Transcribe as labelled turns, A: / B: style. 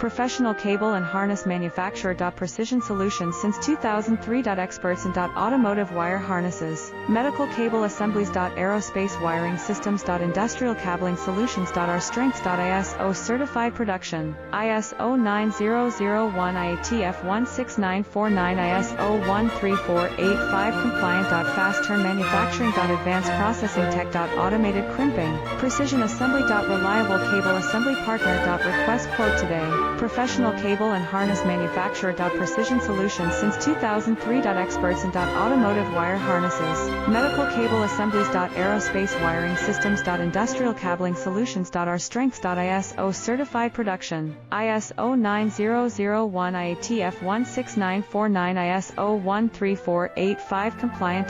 A: Professional cable and harness manufacturer. Precision Solutions since 2003. Experts in automotive wire harnesses, medical cable assemblies. Aerospace wiring systems. Industrial cabling solutions. Our strengths. ISO certified production, ISO 9001 IATF 16949 ISO 13485 compliant. Fast turn manufacturing. Advanced processing tech. Automated crimping, precision assembly. Reliable cable assembly partner. Request quote today. Professional cable and harness manufacturer. Precision Solutions since 2003. Experts in automotive wire harnesses, medical cable assemblies. Aerospace wiring systems. Industrial cabling solutions. Our strengths. ISO certified production, ISO 9001 IATF 16949 ISO 13485 compliant.